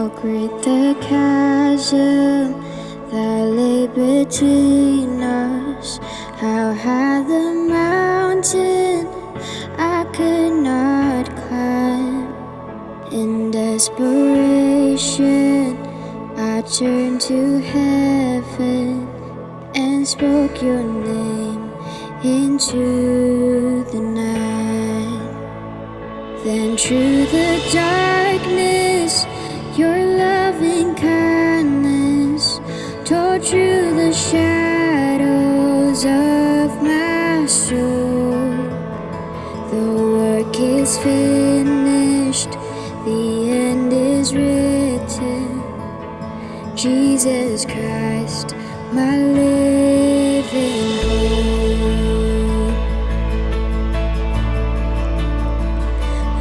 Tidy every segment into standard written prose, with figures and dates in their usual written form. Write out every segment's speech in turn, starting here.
How great the chasm that lay between us. How high the mountain I could not climb. In desperation, I turned to heaven and spoke your name into the night. Then through the darkness, your loving kindness tore through the shadows of my soul. The work is finished, the end is written. Jesus Christ, my living hope.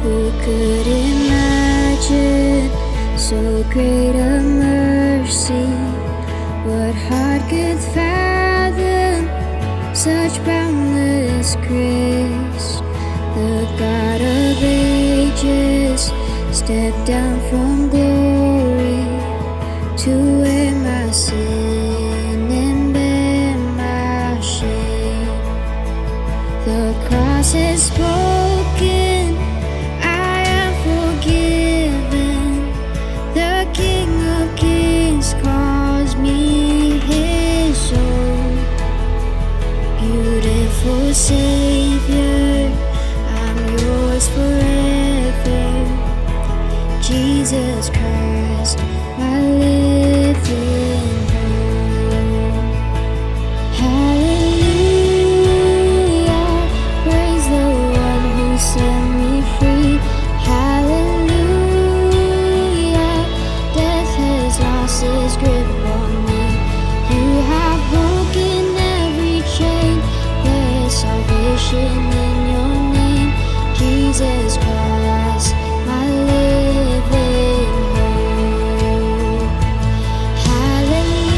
Who could imagine so great a mercy? What heart could fathom such boundless grace? The God of ages stepped down from glory to wear my sin and bear my shame. The cross has spoken, I am forgiven. The King of Kings calls me his own. Beautiful Savior, I'm yours forever. Jesus Christ, my living hope. Hallelujah, praise the one who set me free. Hallelujah, death has lost its grip on me. You have broken every chain. There is salvation in your name, Jesus Christ, my living hope. Hallelujah,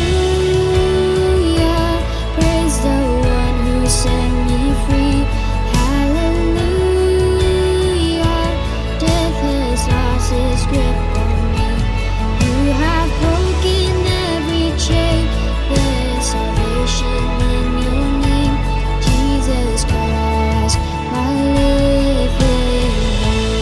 praise the one who set me free. Hallelujah, death has lost its grip on me. You have broken every chain. There is salvation in your name, Jesus Christ, my living hope.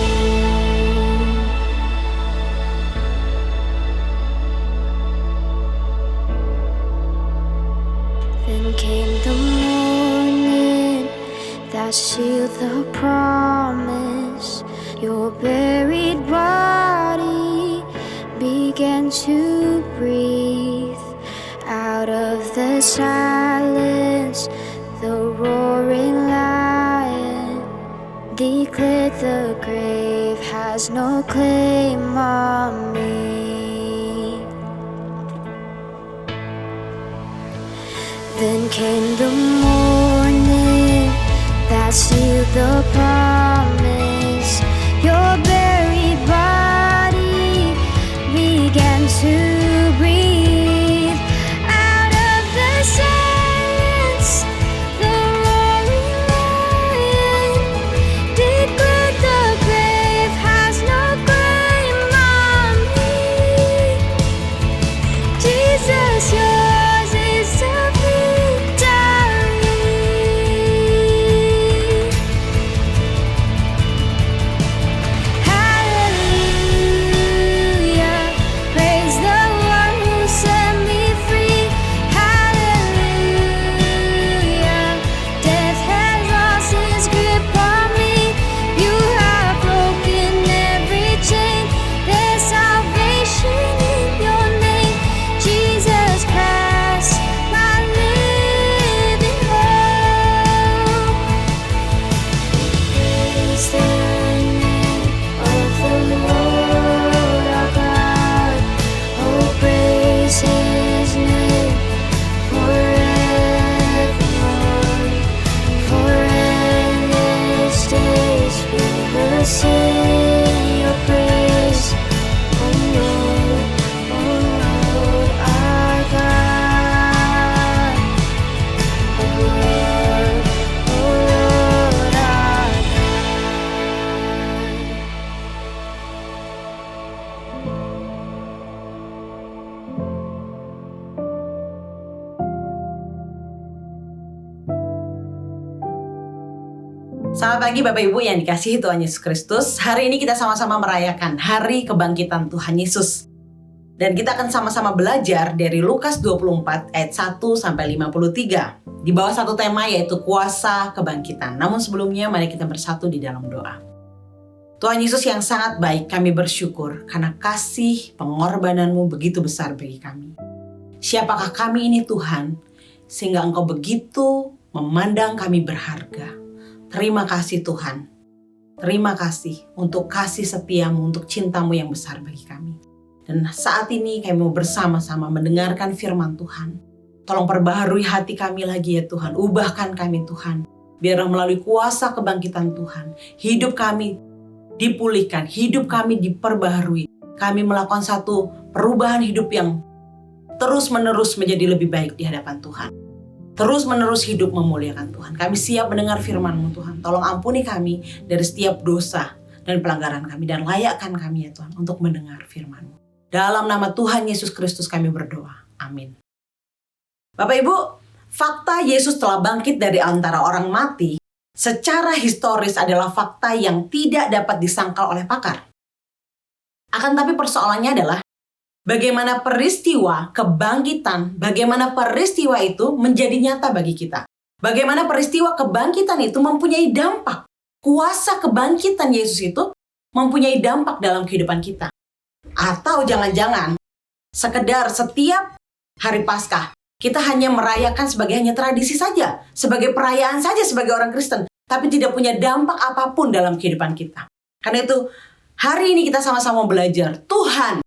Then came the morning that sealed the promise. Your buried body began to breathe. Out of the silence, the roaring lion declared the grave has no claim on me. Then came the morning that sealed the promise. Your buried body began to breathe. Out of the silence, the roaring lion declared the grave has no claim on me. Jesus, yours is the victory. Hallelujah, praise the one who set me free. Hallelujah, death has lost its grip on me. You have broken every chain. There's salvation in your name, Jesus Christ, my living hope. Praise the name of the Lord our God. Oh, praise his name forevermore. For endless days we will sing your praise. Oh Lord our God. Oh Lord our God. Selamat pagi Bapak Ibu yang dikasihi Tuhan Yesus Kristus. Hari ini kita sama-sama merayakan Hari Kebangkitan Tuhan Yesus. Dan kita akan sama-sama belajar dari Lukas 24 ayat 1 sampai 53. Di bawah satu tema yaitu kuasa kebangkitan. Namun sebelumnya mari kita bersatu di dalam doa. Tuhan Yesus yang sangat baik, kami bersyukur karena kasih pengorbanan-Mu begitu besar bagi kami. Siapakah kami ini Tuhan, sehingga Engkau begitu memandang kami berharga. Terima kasih Tuhan. Terima kasih untuk kasih setia-Mu, untuk cinta-Mu yang besar bagi kami. Dan saat ini kami mau bersama-sama mendengarkan firman Tuhan. Tolong perbaharui hati kami lagi ya Tuhan. Ubahkan kami Tuhan. Biarlah melalui kuasa kebangkitan Tuhan, hidup kami dipulihkan, hidup kami diperbaharui. Kami melakukan satu perubahan hidup yang terus-menerus menjadi lebih baik di hadapan Tuhan. Terus-menerus hidup memuliakan Tuhan. Kami siap mendengar firman-Mu Tuhan. Tolong ampuni kami dari setiap dosa dan pelanggaran kami. Dan layakkan kami ya Tuhan untuk mendengar firman-Mu. Dalam nama Tuhan Yesus Kristus kami berdoa. Amin. Bapak Ibu, fakta Yesus telah bangkit dari antara orang mati secara historis adalah fakta yang tidak dapat disangkal oleh pakar. Akan tapi persoalannya adalah bagaimana peristiwa kebangkitan, bagaimana peristiwa itu menjadi nyata bagi kita. Bagaimana peristiwa kebangkitan itu mempunyai dampak. Kuasa kebangkitan Yesus itu mempunyai dampak dalam kehidupan kita. Atau jangan-jangan sekedar setiap hari Paskah, kita hanya merayakan sebagai hanya tradisi saja, sebagai perayaan saja sebagai orang Kristen, tapi tidak punya dampak apapun dalam kehidupan kita. Karena itu, hari ini kita sama-sama belajar, Tuhan,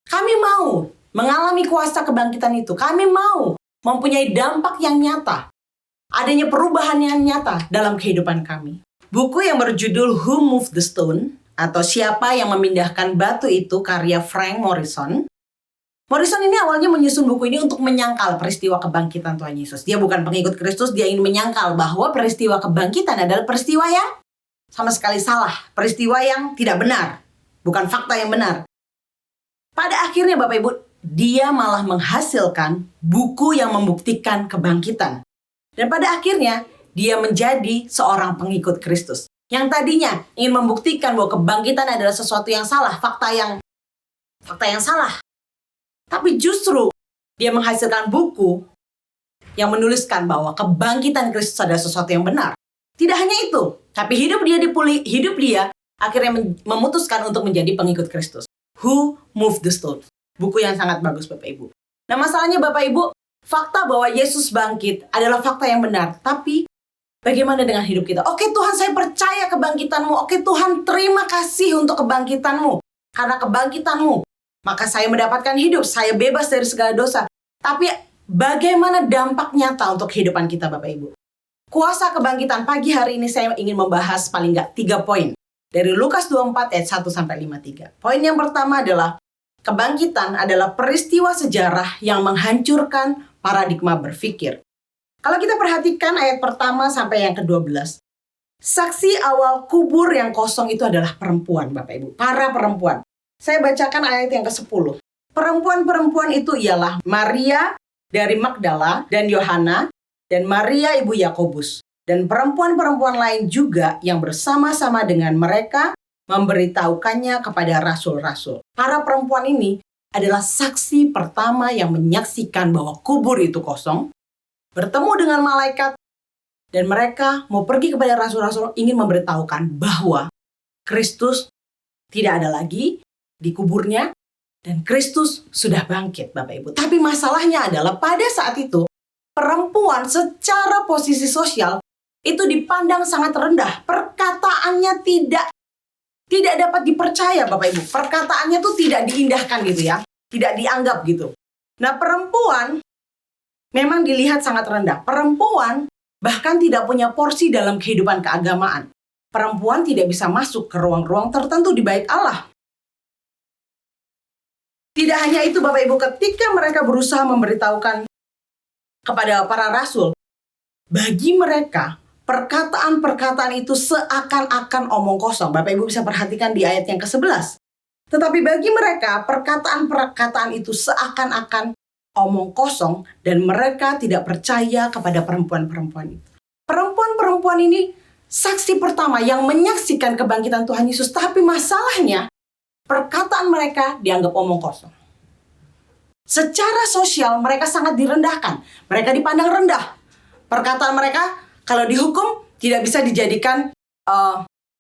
kami mau mengalami kuasa kebangkitan itu. Kami mau mempunyai dampak yang nyata. Adanya perubahan yang nyata dalam kehidupan kami. Buku yang berjudul Who Moved the Stone atau Siapa yang Memindahkan Batu Itu karya Frank Morison. Morison ini awalnya menyusun buku ini untuk menyangkal peristiwa kebangkitan Tuhan Yesus. Dia bukan pengikut Kristus, dia ingin menyangkal bahwa peristiwa kebangkitan adalah peristiwa yang sama sekali salah. Peristiwa yang tidak benar. Bukan fakta yang benar. Pada akhirnya Bapak Ibu, dia malah menghasilkan buku yang membuktikan kebangkitan. Dan pada akhirnya, dia menjadi seorang pengikut Kristus. Yang tadinya ingin membuktikan bahwa kebangkitan adalah sesuatu yang salah, fakta yang salah. Tapi justru dia menghasilkan buku yang menuliskan bahwa kebangkitan Kristus adalah sesuatu yang benar. Tidak hanya itu, tapi hidup dia akhirnya memutuskan untuk menjadi pengikut Kristus. Who Moved the Stone? Buku yang sangat bagus Bapak Ibu. Nah masalahnya Bapak Ibu, fakta bahwa Yesus bangkit adalah fakta yang benar. Tapi bagaimana dengan hidup kita? Oke Tuhan, saya percaya kebangkitan-Mu. Oke Tuhan, terima kasih untuk kebangkitan-Mu. Karena kebangkitan-Mu, maka saya mendapatkan hidup. Saya bebas dari segala dosa. Tapi bagaimana dampak nyata untuk kehidupan kita Bapak Ibu? Kuasa kebangkitan, pagi hari ini saya ingin membahas paling nggak 3 poin. Dari Lukas 24 ayat 1 sampai 53. Poin yang pertama adalah kebangkitan adalah peristiwa sejarah yang menghancurkan paradigma berpikir. Kalau kita perhatikan ayat pertama sampai yang ke-12. Saksi awal kubur yang kosong itu adalah perempuan Bapak Ibu. Para perempuan. Saya bacakan ayat yang ke-10. Perempuan-perempuan itu ialah Maria dari Magdala dan Yohana dan Maria ibu Yakobus. Dan perempuan-perempuan lain juga yang bersama-sama dengan mereka memberitahukannya kepada rasul-rasul. Para perempuan ini adalah saksi pertama yang menyaksikan bahwa kubur itu kosong, bertemu dengan malaikat, dan mereka mau pergi kepada rasul-rasul ingin memberitahukan bahwa Kristus tidak ada lagi di kuburnya, dan Kristus sudah bangkit Bapak Ibu. Tapi masalahnya adalah pada saat itu, perempuan secara posisi sosial itu dipandang sangat rendah. Perkataannya tidak dapat dipercaya Bapak Ibu. Perkataannya tuh tidak diindahkan gitu ya. Tidak dianggap gitu. Nah perempuan memang dilihat sangat rendah. Perempuan bahkan tidak punya porsi dalam kehidupan keagamaan. Perempuan tidak bisa masuk ke ruang-ruang tertentu di bait Allah. Tidak hanya itu Bapak Ibu, ketika mereka berusaha memberitahukan kepada para rasul, bagi mereka perkataan-perkataan itu seakan-akan omong kosong. Bapak Ibu bisa perhatikan di ayat yang ke-11. Tetapi bagi mereka, perkataan-perkataan itu seakan-akan omong kosong dan mereka tidak percaya kepada perempuan-perempuan itu. Perempuan-perempuan ini saksi pertama yang menyaksikan kebangkitan Tuhan Yesus. Tapi masalahnya, perkataan mereka dianggap omong kosong. Secara sosial mereka sangat direndahkan. Mereka dipandang rendah. Perkataan mereka kalau dihukum tidak bisa dijadikan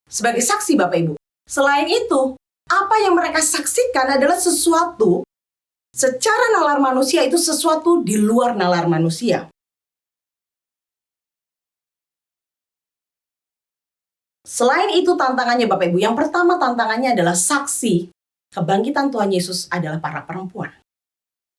sebagai saksi, Bapak Ibu. Selain itu, apa yang mereka saksikan adalah sesuatu secara nalar manusia, itu sesuatu di luar nalar manusia. Selain itu tantangannya Bapak Ibu, yang pertama tantangannya adalah saksi kebangkitan Tuhan Yesus adalah para perempuan.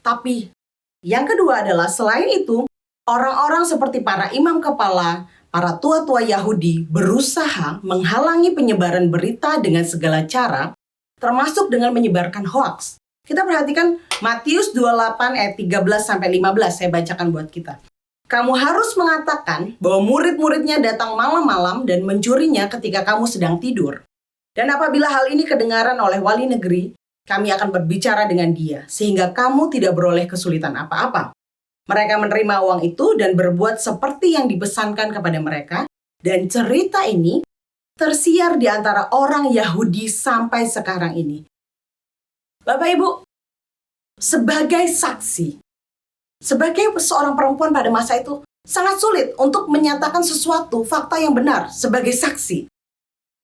Tapi yang kedua adalah selain itu, orang-orang seperti para imam kepala, para tua-tua Yahudi berusaha menghalangi penyebaran berita dengan segala cara, termasuk dengan menyebarkan hoaks. Kita perhatikan Matius 28 ayat 13-15, saya bacakan buat kita. Kamu harus mengatakan bahwa murid-muridnya datang malam-malam dan mencurinya ketika kamu sedang tidur. Dan apabila hal ini kedengaran oleh wali negeri, kami akan berbicara dengan dia, sehingga kamu tidak beroleh kesulitan apa-apa. Mereka menerima uang itu dan berbuat seperti yang dipesankan kepada mereka, dan cerita ini tersiar di antara orang Yahudi sampai sekarang ini. Bapak Ibu, sebagai saksi, sebagai seorang perempuan pada masa itu, sangat sulit untuk menyatakan sesuatu fakta yang benar sebagai saksi.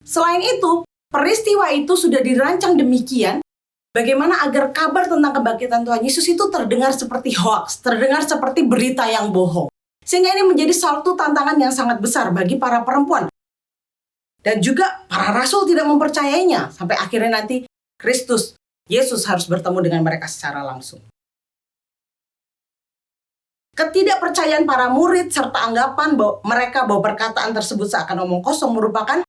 Selain itu, peristiwa itu sudah dirancang demikian, bagaimana agar kabar tentang kebangkitan Tuhan Yesus itu terdengar seperti hoaks, terdengar seperti berita yang bohong. Sehingga ini menjadi satu tantangan yang sangat besar bagi para perempuan. Dan juga para rasul tidak mempercayainya, sampai akhirnya nanti Kristus, Yesus harus bertemu dengan mereka secara langsung. Ketidakpercayaan para murid serta anggapan bahwa perkataan tersebut seakan omong kosong merupakan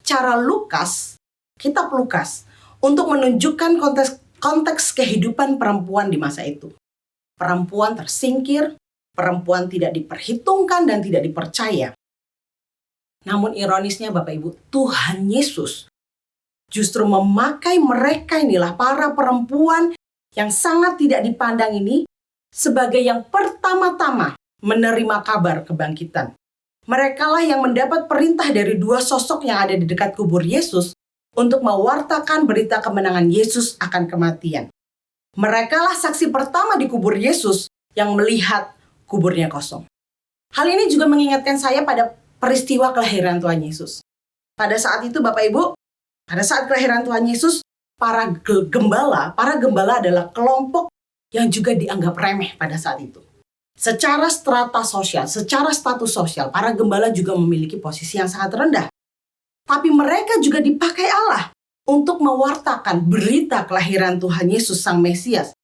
cara Lukas, kitab Lukas, untuk menunjukkan konteks kehidupan perempuan di masa itu. Perempuan tersingkir, perempuan tidak diperhitungkan dan tidak dipercaya. Namun ironisnya Bapak Ibu, Tuhan Yesus justru memakai mereka inilah para perempuan yang sangat tidak dipandang ini sebagai yang pertama-tama menerima kabar kebangkitan. Merekalah yang mendapat perintah dari dua sosok yang ada di dekat kubur Yesus untuk mewartakan berita kemenangan Yesus akan kematian. Merekalah saksi pertama di kubur Yesus yang melihat kuburnya kosong. Hal ini juga mengingatkan saya pada peristiwa kelahiran Tuhan Yesus. Pada saat itu Bapak Ibu, pada saat kelahiran Tuhan Yesus, para gembala adalah kelompok yang juga dianggap remeh pada saat itu. Secara strata sosial, secara status sosial, para gembala juga memiliki posisi yang sangat rendah. Tapi mereka juga dipakai Allah untuk mewartakan berita kelahiran Tuhan Yesus Sang Mesias.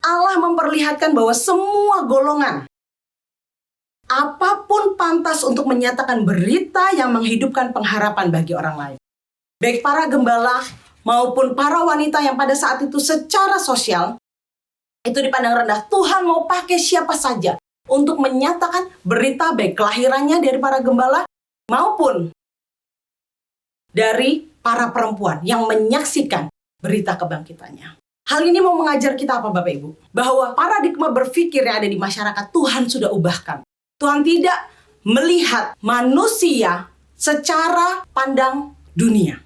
Allah memperlihatkan bahwa semua golongan, apapun pantas untuk menyatakan berita yang menghidupkan pengharapan bagi orang lain. Baik para gembala maupun para wanita yang pada saat itu secara sosial itu dipandang rendah. Tuhan mau pakai siapa saja untuk menyatakan berita baik kelahirannya dari para gembala maupun dari para perempuan yang menyaksikan berita kebangkitannya. Hal ini mau mengajar kita apa Bapak Ibu? Bahwa paradigma berpikir yang ada di masyarakat Tuhan sudah ubahkan. Tuhan tidak melihat manusia secara pandang dunia.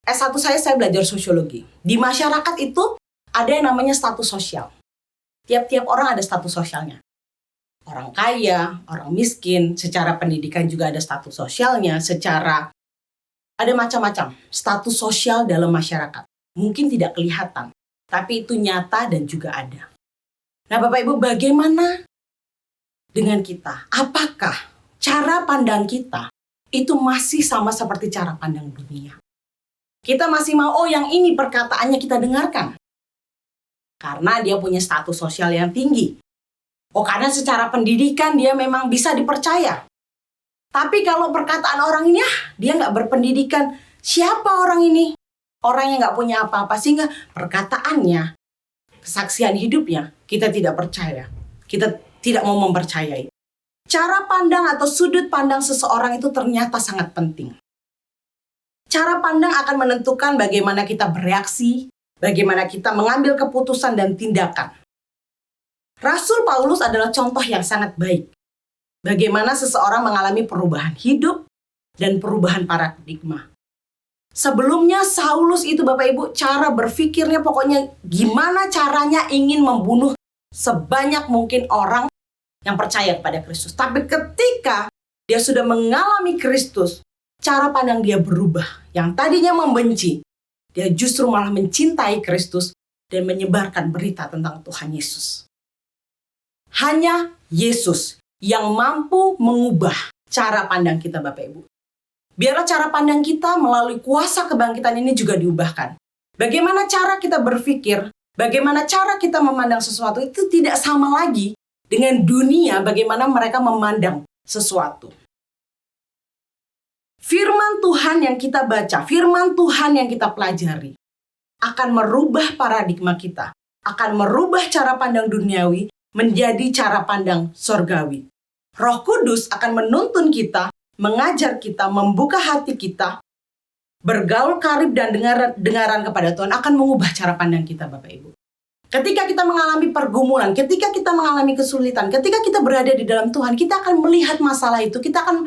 S1 saya belajar sosiologi. Di masyarakat itu ada yang namanya status sosial. Tiap-tiap orang ada status sosialnya. Orang kaya, orang miskin, secara pendidikan juga ada status sosialnya, secara ada macam-macam status sosial dalam masyarakat. Mungkin tidak kelihatan, tapi itu nyata dan juga ada. Nah Bapak Ibu, bagaimana dengan kita? Apakah cara pandang kita itu masih sama seperti cara pandang dunia? Kita masih mau, yang ini perkataannya kita dengarkan. Karena dia punya status sosial yang tinggi. Karena secara pendidikan dia memang bisa dipercaya. Tapi kalau perkataan orang ini, dia nggak berpendidikan. Siapa orang ini? Orang yang nggak punya apa-apa, sehingga perkataannya, kesaksian hidupnya, kita tidak percaya. Kita tidak mau mempercayai. Cara pandang atau sudut pandang seseorang itu ternyata sangat penting. Cara pandang akan menentukan bagaimana kita bereaksi, bagaimana kita mengambil keputusan dan tindakan. Rasul Paulus adalah contoh yang sangat baik. Bagaimana seseorang mengalami perubahan hidup dan perubahan paradigma. Sebelumnya Saulus itu Bapak Ibu, cara berpikirnya pokoknya gimana caranya ingin membunuh sebanyak mungkin orang yang percaya kepada Kristus. Tapi ketika dia sudah mengalami Kristus, cara pandang dia berubah. Yang tadinya membenci, dia justru malah mencintai Kristus dan menyebarkan berita tentang Tuhan Yesus. Hanya Yesus yang mampu mengubah cara pandang kita Bapak Ibu. Biarlah cara pandang kita melalui kuasa kebangkitan ini juga diubahkan. Bagaimana cara kita berpikir, bagaimana cara kita memandang sesuatu itu tidak sama lagi dengan dunia bagaimana mereka memandang sesuatu. Firman Tuhan yang kita baca, firman Tuhan yang kita pelajari akan merubah paradigma kita, akan merubah cara pandang duniawi menjadi cara pandang sorgawi. Roh Kudus akan menuntun kita, mengajar kita, membuka hati kita, bergaul karib dan dengaran kepada Tuhan akan mengubah cara pandang kita Bapak Ibu. Ketika kita mengalami pergumulan, ketika kita mengalami kesulitan, ketika kita berada di dalam Tuhan, kita akan melihat masalah itu, kita akan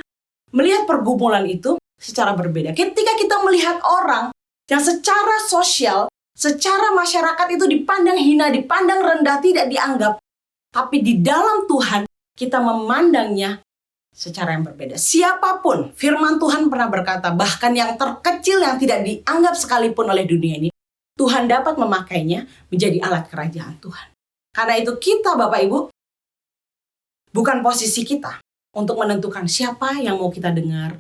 melihat pergumulan itu secara berbeda. Ketika kita melihat orang yang secara sosial, secara masyarakat itu dipandang hina, dipandang rendah, tidak dianggap, tapi di dalam Tuhan kita memandangnya secara yang berbeda. Siapapun, firman Tuhan pernah berkata, bahkan yang terkecil yang tidak dianggap sekalipun oleh dunia ini, Tuhan dapat memakainya menjadi alat kerajaan Tuhan. Karena itu kita Bapak Ibu, bukan posisi kita untuk menentukan siapa yang mau kita dengar,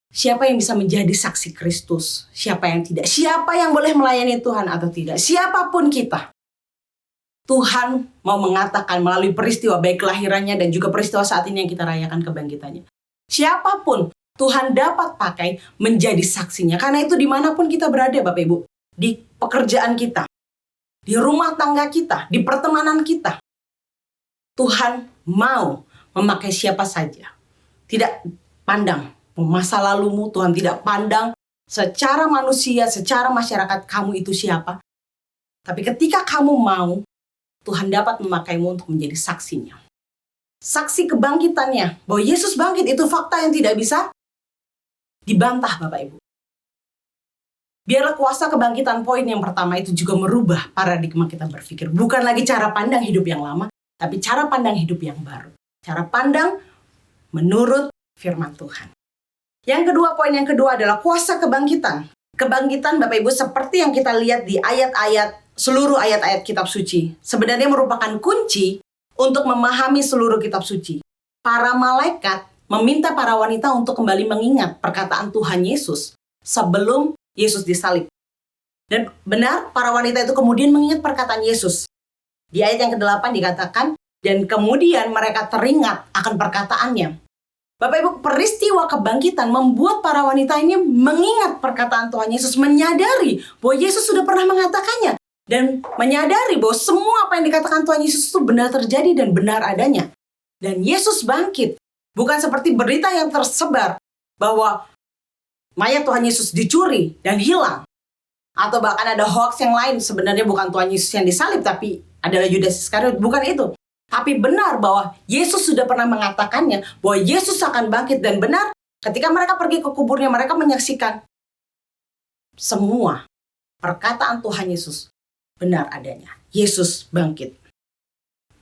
siapa yang bisa menjadi saksi Kristus, siapa yang tidak, siapa yang boleh melayani Tuhan atau tidak, siapapun kita. Tuhan mau mengatakan melalui peristiwa baik kelahirannya dan juga peristiwa saat ini yang kita rayakan kebangkitannya. Siapapun Tuhan dapat pakai menjadi saksinya. Karena itu dimanapun kita berada Bapak Ibu. Di pekerjaan kita, di rumah tangga kita, di pertemanan kita. Tuhan mau memakai siapa saja. Tidak pandang masa lalumu, Tuhan tidak pandang secara manusia, secara masyarakat kamu itu siapa. Tapi ketika kamu mau, Tuhan dapat memakaimu untuk menjadi saksinya. Saksi kebangkitannya, bahwa Yesus bangkit itu fakta yang tidak bisa dibantah Bapak Ibu. Biarlah kuasa kebangkitan poin yang pertama itu juga merubah paradigma kita berpikir. Bukan lagi cara pandang hidup yang lama, tapi cara pandang hidup yang baru. Cara pandang menurut firman Tuhan. Yang kedua, poin yang kedua adalah kuasa kebangkitan. Kebangkitan Bapak Ibu seperti yang kita lihat di ayat-ayat, seluruh ayat-ayat kitab suci, sebenarnya merupakan kunci untuk memahami seluruh kitab suci. Para malaikat meminta para wanita untuk kembali mengingat perkataan Tuhan Yesus sebelum Yesus disalib. Dan benar, para wanita itu kemudian mengingat perkataan Yesus. Di ayat yang ke-8 dikatakan, dan kemudian mereka teringat akan perkataannya. Bapak Ibu, peristiwa kebangkitan membuat para wanita ini mengingat perkataan Tuhan Yesus, menyadari bahwa Yesus sudah pernah mengatakannya. Dan menyadari bahwa semua apa yang dikatakan Tuhan Yesus itu benar terjadi dan benar adanya. Dan Yesus bangkit. Bukan seperti berita yang tersebar bahwa mayat Tuhan Yesus dicuri dan hilang. Atau bahkan ada hoax yang lain, sebenarnya bukan Tuhan Yesus yang disalib, tapi adalah Yudas Iskariot. Bukan itu. Tapi benar bahwa Yesus sudah pernah mengatakannya, bahwa Yesus akan bangkit. Dan benar, ketika mereka pergi ke kuburnya, mereka menyaksikan semua perkataan Tuhan Yesus benar adanya. Yesus bangkit.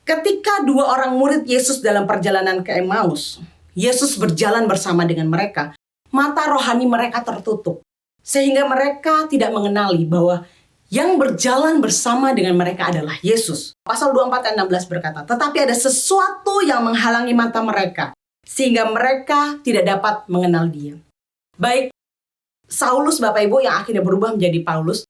Ketika dua orang murid Yesus dalam perjalanan ke Emmaus, Yesus berjalan bersama dengan mereka, mata rohani mereka tertutup, sehingga mereka tidak mengenali bahwa yang berjalan bersama dengan mereka adalah Yesus. Pasal 24 ayat 16 berkata, tetapi ada sesuatu yang menghalangi mata mereka, sehingga mereka tidak dapat mengenal Dia. Baik Saulus Bapak Ibu yang akhirnya berubah menjadi Paulus,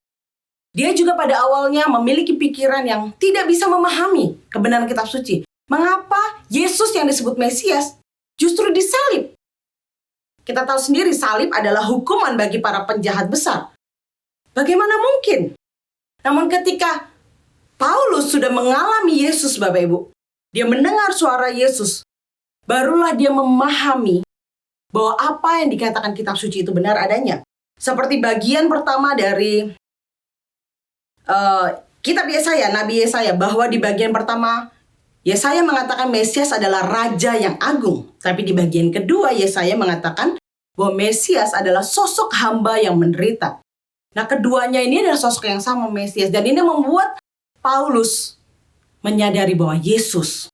dia juga pada awalnya memiliki pikiran yang tidak bisa memahami kebenaran kitab suci. Mengapa Yesus yang disebut Mesias justru disalib? Kita tahu sendiri salib adalah hukuman bagi para penjahat besar. Bagaimana mungkin? Namun ketika Paulus sudah mengalami Yesus Bapak Ibu, dia mendengar suara Yesus, barulah dia memahami bahwa apa yang dikatakan kitab suci itu benar adanya. Seperti bagian pertama dari kitab Yesaya, Nabi Yesaya, bahwa di bagian pertama Yesaya mengatakan Mesias adalah Raja yang agung. Tapi di bagian kedua Yesaya mengatakan bahwa Mesias adalah sosok hamba yang menderita. Nah, keduanya ini adalah sosok yang sama, Mesias. Dan ini membuat Paulus menyadari bahwa Yesus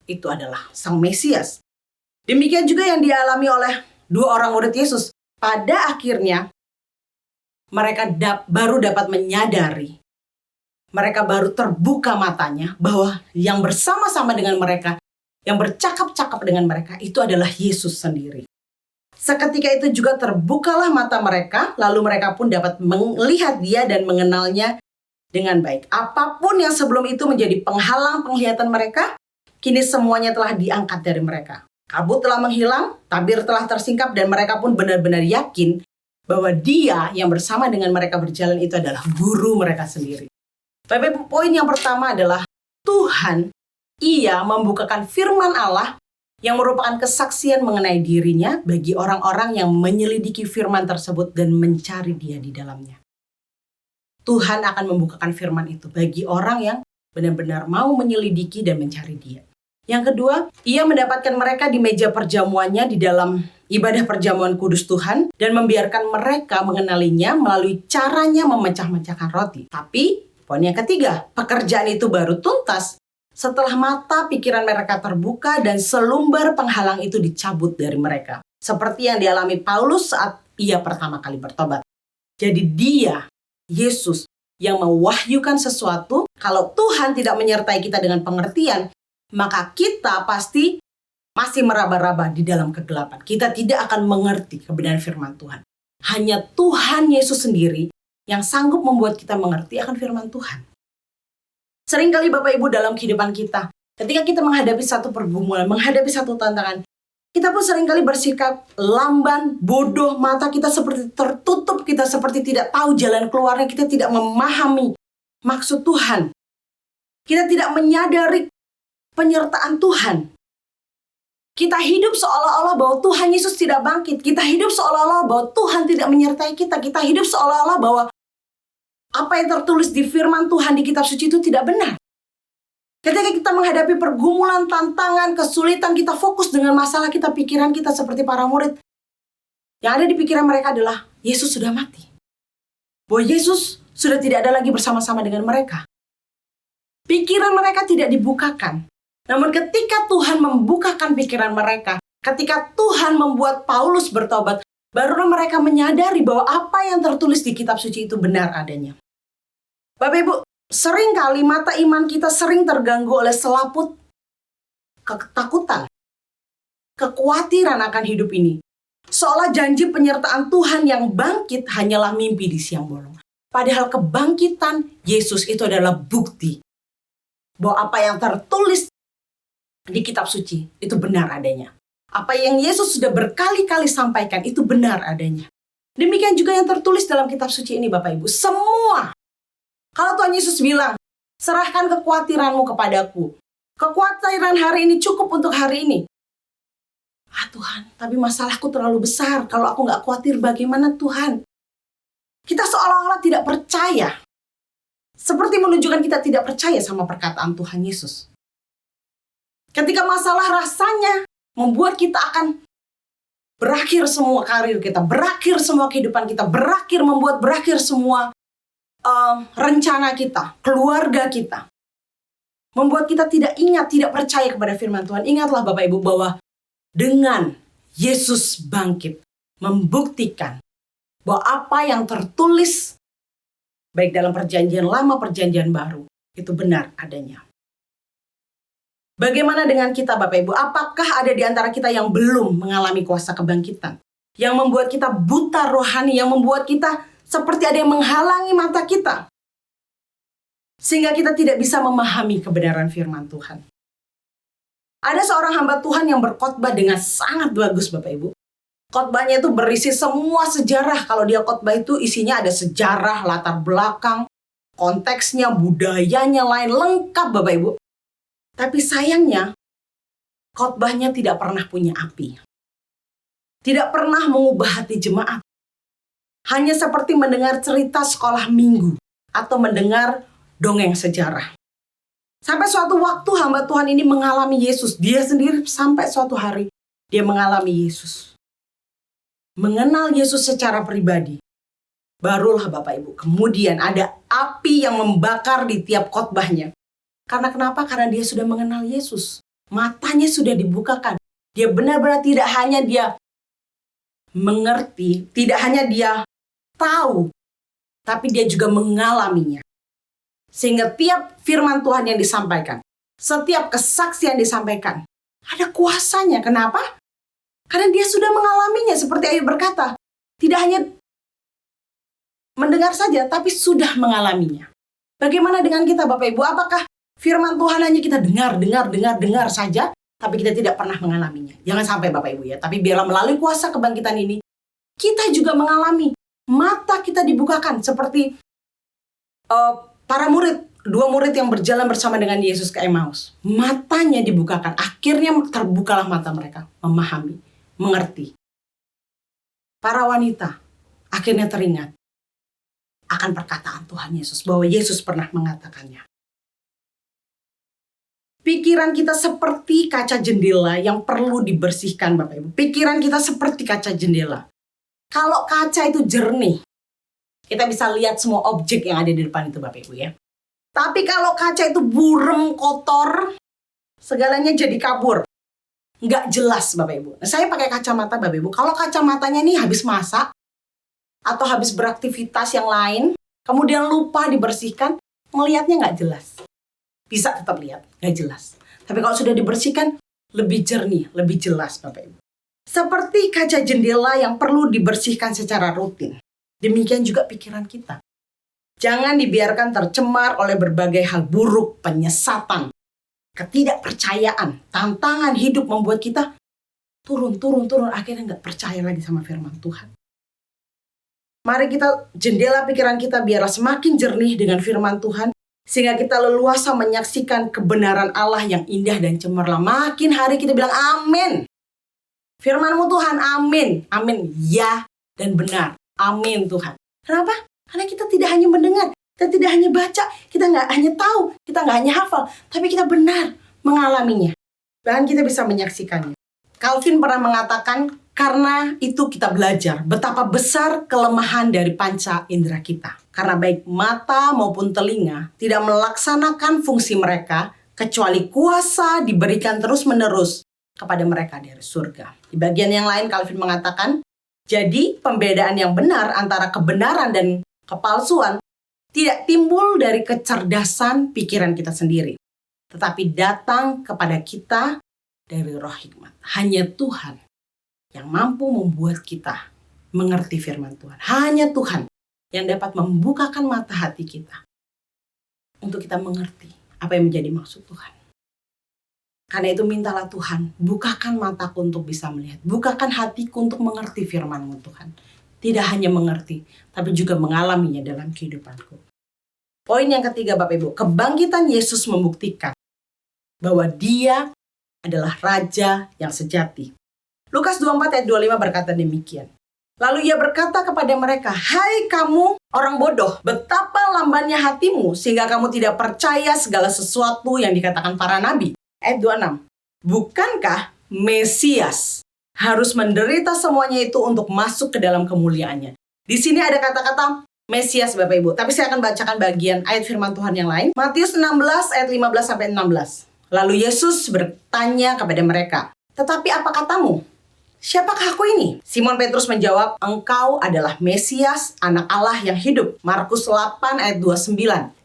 itu adalah Sang Mesias. Demikian juga yang dialami oleh dua orang murid Yesus. Pada akhirnya mereka baru dapat menyadari, mereka baru terbuka matanya bahwa yang bersama-sama dengan mereka, yang bercakap-cakap dengan mereka, itu adalah Yesus sendiri. Seketika itu juga terbukalah mata mereka, lalu mereka pun dapat melihat Dia dan mengenalnya dengan baik. Apapun yang sebelum itu menjadi penghalang penglihatan mereka, kini semuanya telah diangkat dari mereka. Kabut telah menghilang, tabir telah tersingkap, dan mereka pun benar-benar yakin bahwa Dia yang bersama dengan mereka berjalan itu adalah guru mereka sendiri. Tapi poin yang pertama adalah Tuhan, Ia membukakan firman Allah yang merupakan kesaksian mengenai dirinya bagi orang-orang yang menyelidiki firman tersebut dan mencari Dia di dalamnya. Tuhan akan membukakan firman itu bagi orang yang benar-benar mau menyelidiki dan mencari Dia. Yang kedua, Ia mendapatkan mereka di meja perjamuannya di dalam ibadah perjamuan kudus Tuhan dan membiarkan mereka mengenalinya melalui caranya memecah-mecahkan roti. Tapi poin yang ketiga, pekerjaan itu baru tuntas setelah mata pikiran mereka terbuka dan selumbar penghalang itu dicabut dari mereka. Seperti yang dialami Paulus saat ia pertama kali bertobat. Jadi Dia, Yesus, yang mewahyukan sesuatu. Kalau Tuhan tidak menyertai kita dengan pengertian, maka kita pasti masih meraba-raba di dalam kegelapan. Kita tidak akan mengerti kebenaran firman Tuhan. Hanya Tuhan Yesus sendiri yang sanggup membuat kita mengerti akan firman Tuhan. Seringkali Bapak Ibu dalam kehidupan kita, ketika kita menghadapi satu pergumulan, menghadapi satu tantangan, kita pun seringkali bersikap lamban, bodoh, mata kita seperti tertutup, kita seperti tidak tahu jalan keluarnya, kita tidak memahami maksud Tuhan. Kita tidak menyadari penyertaan Tuhan. Kita hidup seolah-olah bahwa Tuhan Yesus tidak bangkit. Kita hidup seolah-olah bahwa Tuhan tidak menyertai kita. Kita hidup seolah-olah bahwa apa yang tertulis di firman Tuhan di kitab suci itu tidak benar. Ketika kita menghadapi pergumulan, tantangan, kesulitan, kita fokus dengan masalah kita, pikiran kita seperti para murid. Yang ada di pikiran mereka adalah Yesus sudah mati. Bahwa Yesus sudah tidak ada lagi bersama-sama dengan mereka. Pikiran mereka tidak dibukakan. Namun ketika Tuhan membukakan pikiran mereka, ketika Tuhan membuat Paulus bertobat, barulah mereka menyadari bahwa apa yang tertulis di kitab suci itu benar adanya. Bapak Ibu, seringkali mata iman kita sering terganggu oleh selaput ketakutan, kekhawatiran akan hidup ini. Seolah janji penyertaan Tuhan yang bangkit hanyalah mimpi di siang bolong. Padahal kebangkitan Yesus itu adalah bukti bahwa apa yang tertulis di kitab suci itu benar adanya. Apa yang Yesus sudah berkali-kali sampaikan itu benar adanya. Demikian juga yang tertulis dalam kitab suci ini Bapak Ibu. Semua. Kalau Tuhan Yesus bilang, serahkan kekhawatiranmu kepadaku. Kekhawatiran hari ini cukup untuk hari ini. Tuhan, tapi masalahku terlalu besar. Kalau aku nggak khawatir bagaimana Tuhan? Kita seolah-olah tidak percaya. Seperti menunjukkan kita tidak percaya sama perkataan Tuhan Yesus. Ketika masalah rasanya membuat kita akan berakhir semua karir kita, berakhir semua kehidupan kita, berakhir semua rencana kita, keluarga kita. Membuat kita tidak ingat, tidak percaya kepada firman Tuhan. Ingatlah Bapak Ibu bahwa dengan Yesus bangkit, membuktikan bahwa apa yang tertulis baik dalam perjanjian lama, perjanjian baru, itu benar adanya. Bagaimana dengan kita Bapak Ibu? Apakah ada di antara kita yang belum mengalami kuasa kebangkitan? Yang membuat kita buta rohani, yang membuat kita seperti ada yang menghalangi mata kita. Sehingga kita tidak bisa memahami kebenaran firman Tuhan. Ada seorang hamba Tuhan yang berkhotbah dengan sangat bagus Bapak Ibu. Khotbahnya itu berisi semua sejarah. Kalau dia khotbah itu isinya ada sejarah, latar belakang, konteksnya, budayanya, lain lengkap Bapak Ibu. Tapi sayangnya, khotbahnya tidak pernah punya api. Tidak pernah mengubah hati jemaat. Hanya seperti mendengar cerita sekolah minggu atau mendengar dongeng sejarah. Sampai suatu waktu hamba Tuhan ini mengalami Yesus. Dia sendiri sampai suatu hari dia mengalami Yesus. Mengenal Yesus secara pribadi. Barulah Bapak Ibu. Kemudian ada api yang membakar di tiap khotbahnya. Karena kenapa? Karena dia sudah mengenal Yesus. Matanya sudah dibukakan. Dia benar-benar tidak hanya dia mengerti, tidak hanya dia tahu, tapi dia juga mengalaminya. Sehingga tiap firman Tuhan yang disampaikan, setiap kesaksian disampaikan, ada kuasanya. Kenapa? Karena dia sudah mengalaminya. Seperti Ayub berkata, tidak hanya mendengar saja, tapi sudah mengalaminya. Bagaimana dengan kita Bapak Ibu? Apakah firman Tuhan hanya kita dengar saja, tapi kita tidak pernah mengalaminya? Jangan sampai Bapak Ibu ya. Tapi biarlah melalui kuasa kebangkitan ini, kita juga mengalami. Mata kita dibukakan seperti para murid, 2 murid yang berjalan bersama dengan Yesus ke Emmaus. Matanya dibukakan. Akhirnya terbukalah mata mereka. Memahami, mengerti. Para wanita akhirnya teringat akan perkataan Tuhan Yesus. Bahwa Yesus pernah mengatakannya. Pikiran kita seperti kaca jendela yang perlu dibersihkan Bapak Ibu. Pikiran kita seperti kaca jendela. Kalau kaca itu jernih, kita bisa lihat semua objek yang ada di depan itu Bapak Ibu ya. Tapi kalau kaca itu burem, kotor, segalanya jadi kabur. Nggak jelas Bapak Ibu. Nah, saya pakai kacamata Bapak Ibu. Kalau kacamatanya ini habis masak, atau habis beraktivitas yang lain, kemudian lupa dibersihkan, ngelihatnya nggak jelas. Bisa tetap lihat, nggak jelas. Tapi kalau sudah dibersihkan, lebih jernih, lebih jelas Bapak Ibu. Seperti kaca jendela yang perlu dibersihkan secara rutin. Demikian juga pikiran kita. Jangan dibiarkan tercemar oleh berbagai hal buruk, penyesatan, ketidakpercayaan, tantangan hidup membuat kita turun, akhirnya nggak percaya lagi sama firman Tuhan. Mari kita, jendela pikiran kita biarlah semakin jernih dengan firman Tuhan, sehingga kita leluasa menyaksikan kebenaran Allah yang indah dan cemerlang. Makin hari kita bilang amin. Firman-Mu Tuhan, amin. Amin, ya dan benar. Amin Tuhan. Kenapa? Karena kita tidak hanya mendengar, kita tidak hanya baca, kita nggak hanya tahu, kita nggak hanya hafal, tapi kita benar mengalaminya. Bahkan kita bisa menyaksikannya. Calvin pernah mengatakan, karena itu kita belajar betapa besar kelemahan dari panca indera kita. Karena baik mata maupun telinga tidak melaksanakan fungsi mereka, kecuali kuasa diberikan terus-menerus kepada mereka dari surga. Di bagian yang lain Calvin mengatakan, jadi pembedaan yang benar antara kebenaran dan kepalsuan tidak timbul dari kecerdasan pikiran kita sendiri, tetapi datang kepada kita dari roh hikmat. Hanya Tuhan yang mampu membuat kita mengerti firman Tuhan. Hanya Tuhan yang dapat membukakan mata hati kita untuk kita mengerti apa yang menjadi maksud Tuhan. Karena itu mintalah Tuhan, bukakan mataku untuk bisa melihat. Bukakan hatiku untuk mengerti firman-Mu Tuhan. Tidak hanya mengerti, tapi juga mengalaminya dalam kehidupanku. Poin yang ketiga Bapak Ibu, kebangkitan Yesus membuktikan bahwa Dia adalah Raja yang sejati. Lukas 24 ayat 25 berkata demikian. Lalu Ia berkata kepada mereka, hai kamu orang bodoh, betapa lambannya hatimu sehingga kamu tidak percaya segala sesuatu yang dikatakan para nabi. Ayat 26. Bukankah Mesias harus menderita semuanya itu untuk masuk ke dalam kemuliaannya? Di sini ada kata-kata Mesias Bapak Ibu. Tapi saya akan bacakan bagian ayat firman Tuhan yang lain. Matius 16 ayat 15 sampai 16. Lalu Yesus bertanya kepada mereka, tetapi apa katamu? Siapakah aku ini? Simon Petrus menjawab, engkau adalah Mesias, anak Allah yang hidup. Markus 8 ayat 29.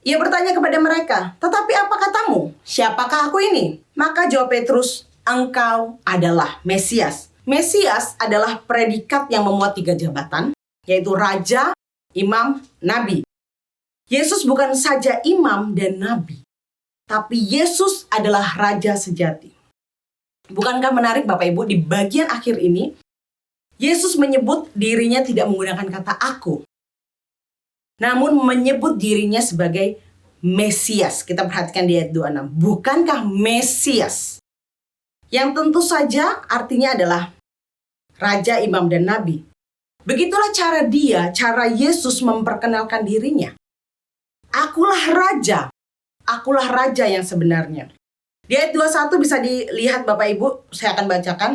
Ia bertanya kepada mereka, tetapi apa katamu? Siapakah aku ini? Maka jawab Petrus, engkau adalah Mesias. Mesias adalah predikat yang memuat 3 jabatan, yaitu Raja, Imam, Nabi. Yesus bukan saja imam dan nabi, tapi Yesus adalah Raja sejati. Bukankah menarik Bapak Ibu, di bagian akhir ini, Yesus menyebut dirinya tidak menggunakan kata aku, namun menyebut dirinya sebagai Mesias. Kita perhatikan di ayat 26. Bukankah Mesias? Yang tentu saja artinya adalah Raja, Imam, dan Nabi. Begitulah cara Yesus memperkenalkan dirinya. Akulah Raja. akulah raja yang sebenarnya. Di ayat 21 bisa dilihat Bapak Ibu, saya akan bacakan.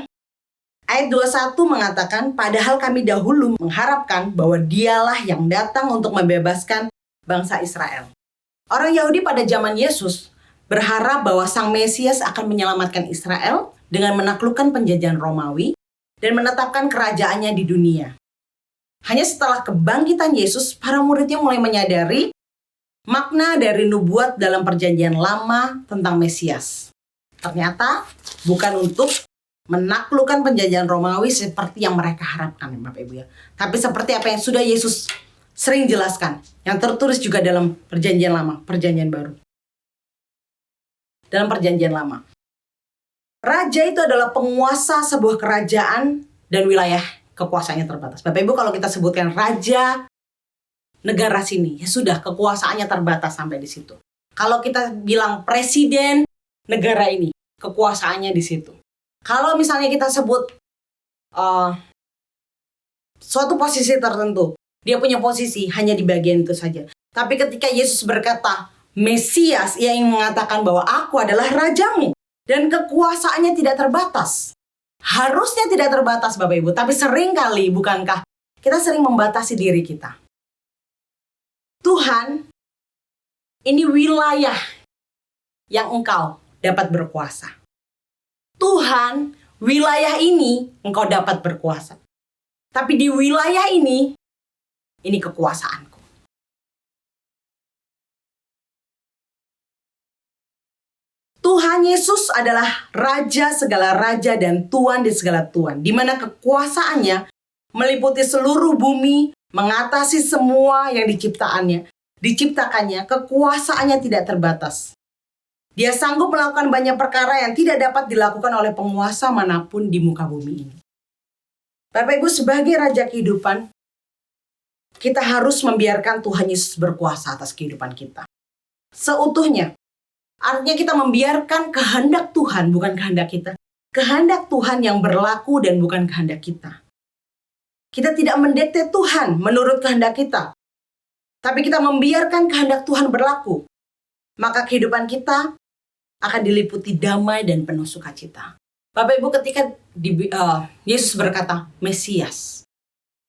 Ayat 21 mengatakan, padahal kami dahulu mengharapkan bahwa dialah yang datang untuk membebaskan bangsa Israel. Orang Yahudi pada zaman Yesus berharap bahwa Sang Mesias akan menyelamatkan Israel dengan menaklukkan penjajahan Romawi dan menetapkan kerajaannya di dunia. Hanya setelah kebangkitan Yesus, para muridnya mulai menyadari makna dari nubuat dalam perjanjian lama tentang Mesias. Ternyata bukan untuk menaklukkan penjajahan Romawi seperti yang mereka harapkan, Bapak Ibu ya. Tapi seperti apa yang sudah Yesus sering jelaskan, yang tertulis juga dalam perjanjian lama, perjanjian baru. Dalam perjanjian lama, raja itu adalah penguasa sebuah kerajaan dan wilayah kekuasaannya terbatas. Bapak Ibu, kalau kita sebutkan raja negara sini, ya sudah, kekuasaannya terbatas sampai di situ. Kalau kita bilang presiden negara ini, kekuasaannya di situ. Kalau misalnya kita sebut suatu posisi tertentu, dia punya posisi hanya di bagian itu saja. Tapi ketika Yesus berkata, Mesias, ia ingin mengatakan bahwa aku adalah rajamu. Dan kekuasaannya tidak terbatas. Harusnya tidak terbatas Bapak Ibu, tapi seringkali bukankah kita sering membatasi diri kita. Tuhan, ini wilayah yang engkau dapat berkuasa. Tuhan, wilayah ini engkau dapat berkuasa. Tapi di wilayah ini kekuasaanku. Tuhan Yesus adalah Raja segala raja dan Tuan di segala Tuan, di mana kekuasaannya meliputi seluruh bumi, mengatasi semua yang diciptakannya, kekuasaannya tidak terbatas. Dia sanggup melakukan banyak perkara yang tidak dapat dilakukan oleh penguasa manapun di muka bumi ini. Bapak Ibu, sebagai Raja kehidupan, kita harus membiarkan Tuhan Yesus berkuasa atas kehidupan kita. Seutuhnya. Artinya kita membiarkan kehendak Tuhan, bukan kehendak kita. Kehendak Tuhan yang berlaku dan bukan kehendak kita. Kita tidak mendikte Tuhan menurut kehendak kita. Tapi kita membiarkan kehendak Tuhan berlaku. Maka kehidupan kita akan diliputi damai dan penuh sukacita. Bapak Ibu, ketika Yesus berkata Mesias,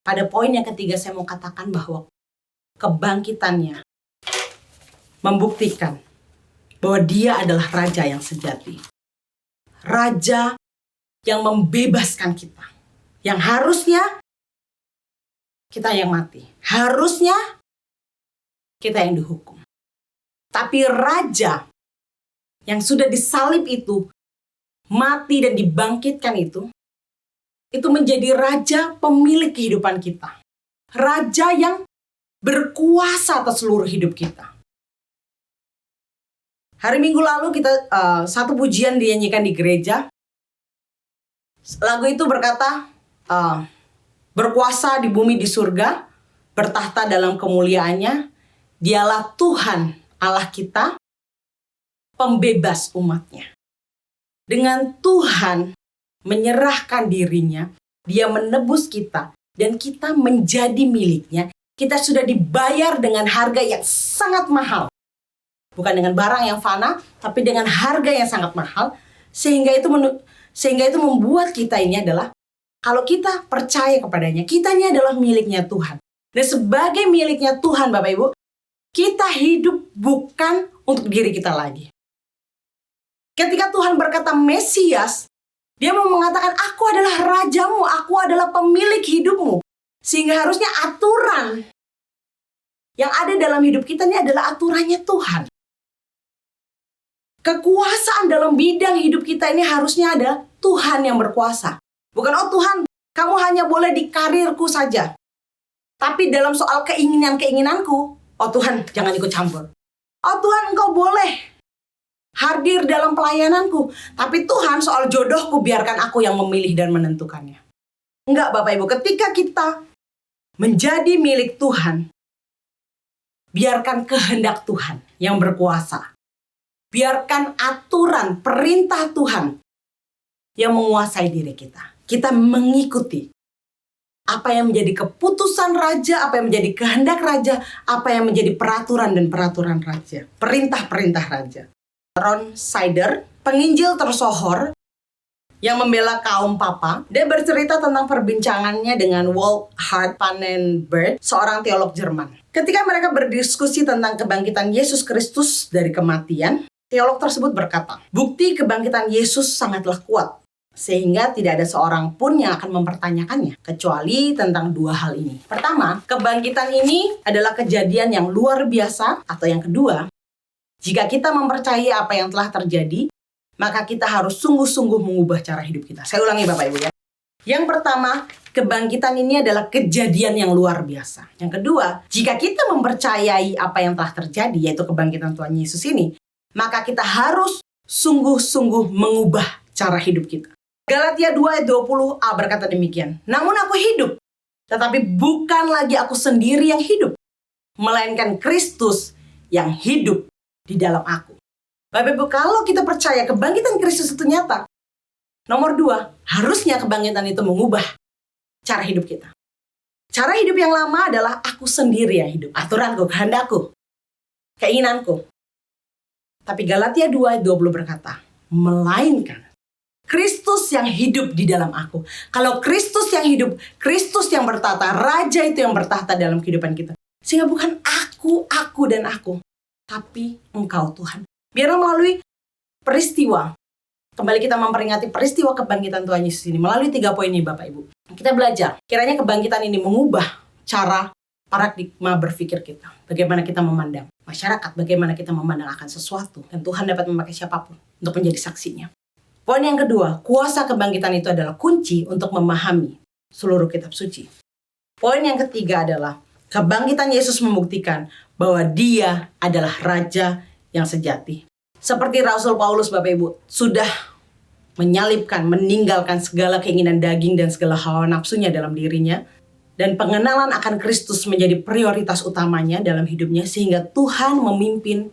pada poin yang ketiga saya mau katakan bahwa kebangkitannya membuktikan bahwa dia adalah Raja yang sejati. Raja yang membebaskan kita. Yang harusnya kita yang mati. Harusnya kita yang dihukum. Tapi Raja yang sudah disalib itu, mati dan dibangkitkan itu menjadi Raja pemilik kehidupan kita. Raja yang berkuasa atas seluruh hidup kita. Hari Minggu lalu kita satu pujian dinyanyikan di gereja. Lagu itu berkata, berkuasa di bumi di surga, bertahta dalam kemuliaannya, dialah Tuhan Allah kita, pembebas umatnya. Dengan Tuhan menyerahkan dirinya, dia menebus kita, dan kita menjadi miliknya. Kita sudah dibayar dengan harga yang sangat mahal. Bukan dengan barang yang fana, tapi dengan harga yang sangat mahal. Sehingga itu membuat kita ini adalah, kalau kita percaya kepadanya, kita ini adalah miliknya Tuhan. Dan sebagai miliknya Tuhan, Bapak Ibu, kita hidup bukan untuk diri kita lagi. Ketika Tuhan berkata Mesias, dia mau mengatakan, aku adalah rajamu, aku adalah pemilik hidupmu. Sehingga harusnya aturan yang ada dalam hidup kita ini adalah aturannya Tuhan. Kekuasaan dalam bidang hidup kita ini harusnya ada Tuhan yang berkuasa. Bukan, oh Tuhan, kamu hanya boleh di karirku saja. Tapi dalam soal keinginanku, oh Tuhan, jangan ikut campur. Oh Tuhan, engkau boleh hadir dalam pelayananku. Tapi Tuhan, soal jodohku, biarkan aku yang memilih dan menentukannya. Enggak, Bapak Ibu, ketika kita menjadi milik Tuhan, biarkan kehendak Tuhan yang berkuasa. Biarkan aturan, perintah Tuhan yang menguasai diri kita. Kita mengikuti apa yang menjadi keputusan raja, apa yang menjadi kehendak raja, apa yang menjadi peraturan dan peraturan raja, perintah-perintah raja. Ron Sider, penginjil tersohor yang membela kaum papa, dia bercerita tentang perbincangannya dengan Wolfhard Pannenberg, seorang teolog Jerman. Ketika mereka berdiskusi tentang kebangkitan Yesus Kristus dari kematian, teolog tersebut berkata, bukti kebangkitan Yesus sangatlah kuat, sehingga tidak ada seorang pun yang akan mempertanyakannya, kecuali tentang dua hal ini. Pertama, kebangkitan ini adalah kejadian yang luar biasa, atau yang kedua, jika kita mempercayai apa yang telah terjadi, maka kita harus sungguh-sungguh mengubah cara hidup kita. Saya ulangi Bapak Ibu ya. Yang pertama, kebangkitan ini adalah kejadian yang luar biasa. Yang kedua, jika kita mempercayai apa yang telah terjadi, yaitu kebangkitan Tuhan Yesus ini, maka kita harus sungguh-sungguh mengubah cara hidup kita. Galatia 2 ayat 20a berkata demikian. Namun aku hidup, tetapi bukan lagi aku sendiri yang hidup, melainkan Kristus yang hidup di dalam aku. Bapak Ibu, kalau kita percaya kebangkitan Kristus itu nyata, nomor 2, harusnya kebangkitan itu mengubah cara hidup kita. Cara hidup yang lama adalah aku sendiri yang hidup, aturanku, kehendakku, keinginanku. Tapi Galatia 2 ayat 20 berkata, melainkan Kristus yang hidup di dalam aku. Kalau Kristus yang hidup, Kristus yang bertata, Raja itu yang bertata dalam kehidupan kita. Sehingga bukan aku dan aku, tapi Engkau Tuhan. Biarlah melalui peristiwa, kembali kita memperingati peristiwa kebangkitan Tuhan Yesus ini, melalui 3 poin ini Bapak Ibu. Kita belajar, kiranya kebangkitan ini mengubah cara paradigma berpikir kita. Bagaimana kita memandang masyarakat, bagaimana kita memandang akan sesuatu. Dan Tuhan dapat memakai siapapun untuk menjadi saksinya. Poin yang kedua, kuasa kebangkitan itu adalah kunci untuk memahami seluruh kitab suci. Poin yang ketiga adalah, kebangkitan Yesus membuktikan bahwa Dia adalah Raja yang sejati. Seperti Rasul Paulus Bapak Ibu, sudah menyalibkan, meninggalkan segala keinginan daging dan segala hawa nafsunya dalam dirinya. Dan pengenalan akan Kristus menjadi prioritas utamanya dalam hidupnya, sehingga Tuhan memimpin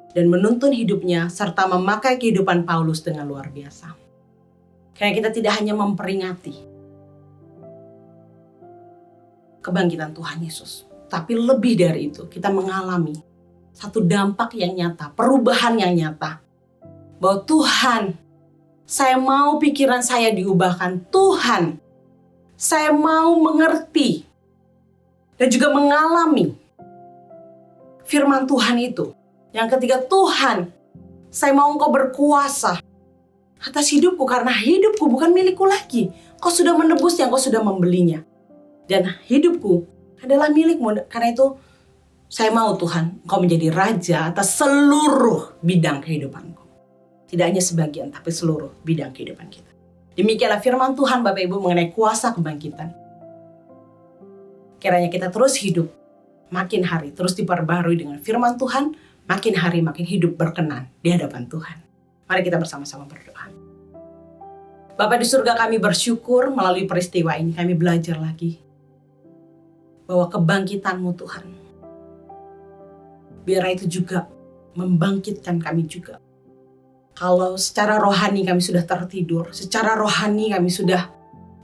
dan menuntun hidupnya, serta memakai kehidupan Paulus dengan luar biasa. Karena kita tidak hanya memperingati kebangkitan Tuhan Yesus, tapi lebih dari itu, kita mengalami satu dampak yang nyata, perubahan yang nyata. Bahwa Tuhan, saya mau pikiran saya diubahkan. Tuhan, saya mau mengerti dan juga mengalami firman Tuhan itu. Yang ketiga, Tuhan, saya mau Engkau berkuasa atas hidupku, karena hidupku bukan milikku lagi. Kau sudah menebusnya, Kau sudah membelinya. Dan hidupku adalah milikmu. Karena itu, saya mau Tuhan, Engkau menjadi Raja atas seluruh bidang kehidupanku. Tidak hanya sebagian, tapi seluruh bidang kehidupan kita. Demikianlah firman Tuhan Bapak Ibu mengenai kuasa kebangkitan. Kiranya kita terus hidup, makin hari terus diperbarui dengan firman Tuhan, makin hari makin hidup berkenan di hadapan Tuhan. Mari kita bersama-sama berdoa. Bapa di surga, kami bersyukur melalui peristiwa ini kami belajar lagi bahwa kebangkitan-Mu Tuhan, biar itu juga membangkitkan kami juga. Kalau secara rohani kami sudah tertidur, secara rohani kami sudah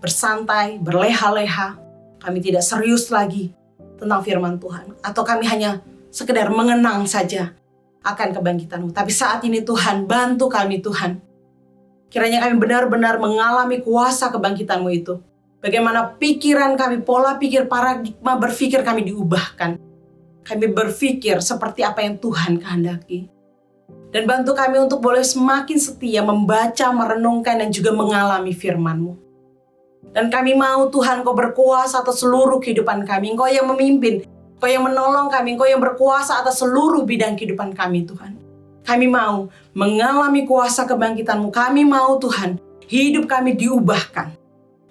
bersantai, berleha-leha, kami tidak serius lagi tentang firman Tuhan, atau kami hanya sekedar mengenang saja akan kebangkitan-Mu. Tapi saat ini Tuhan, bantu kami Tuhan. Kiranya kami benar-benar mengalami kuasa kebangkitan-Mu itu. Bagaimana pikiran kami, pola pikir, paradigma berpikir kami diubahkan. Kami berpikir seperti apa yang Tuhan kehendaki. Dan bantu kami untuk boleh semakin setia membaca, merenungkan, dan juga mengalami firman-Mu. Dan kami mau Tuhan, Kau berkuasa atas seluruh kehidupan kami. Kau yang memimpin, Kau yang menolong kami, Kau yang berkuasa atas seluruh bidang kehidupan kami Tuhan. Kami mau mengalami kuasa kebangkitan-Mu. Kami mau Tuhan, hidup kami diubahkan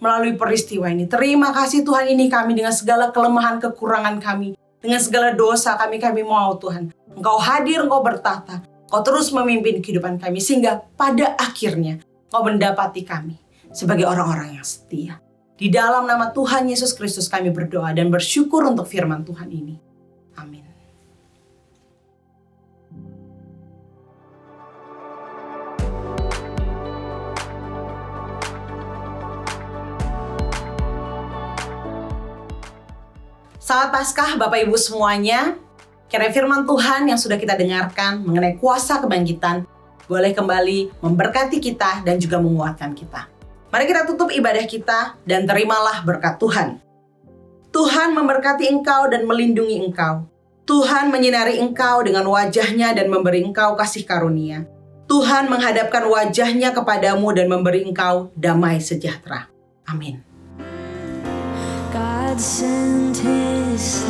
melalui peristiwa ini. Terima kasih Tuhan, ini kami dengan segala kelemahan, kekurangan kami, dengan segala dosa kami mau Tuhan. Engkau hadir, Engkau bertata, Kau terus memimpin kehidupan kami, sehingga pada akhirnya Kau mendapati kami sebagai orang-orang yang setia. Di dalam nama Tuhan Yesus Kristus kami berdoa dan bersyukur untuk firman Tuhan ini. Amin. Selamat Paskah Bapak Ibu semuanya. Kiranya firman Tuhan yang sudah kita dengarkan mengenai kuasa kebangkitan boleh kembali memberkati kita dan juga menguatkan kita. Mari kita tutup ibadah kita dan terimalah berkat Tuhan. Tuhan memberkati engkau dan melindungi engkau. Tuhan menyinari engkau dengan wajahnya dan memberi engkau kasih karunia. Tuhan menghadapkan wajahnya kepadamu dan memberi engkau damai sejahtera. Amin. God sent his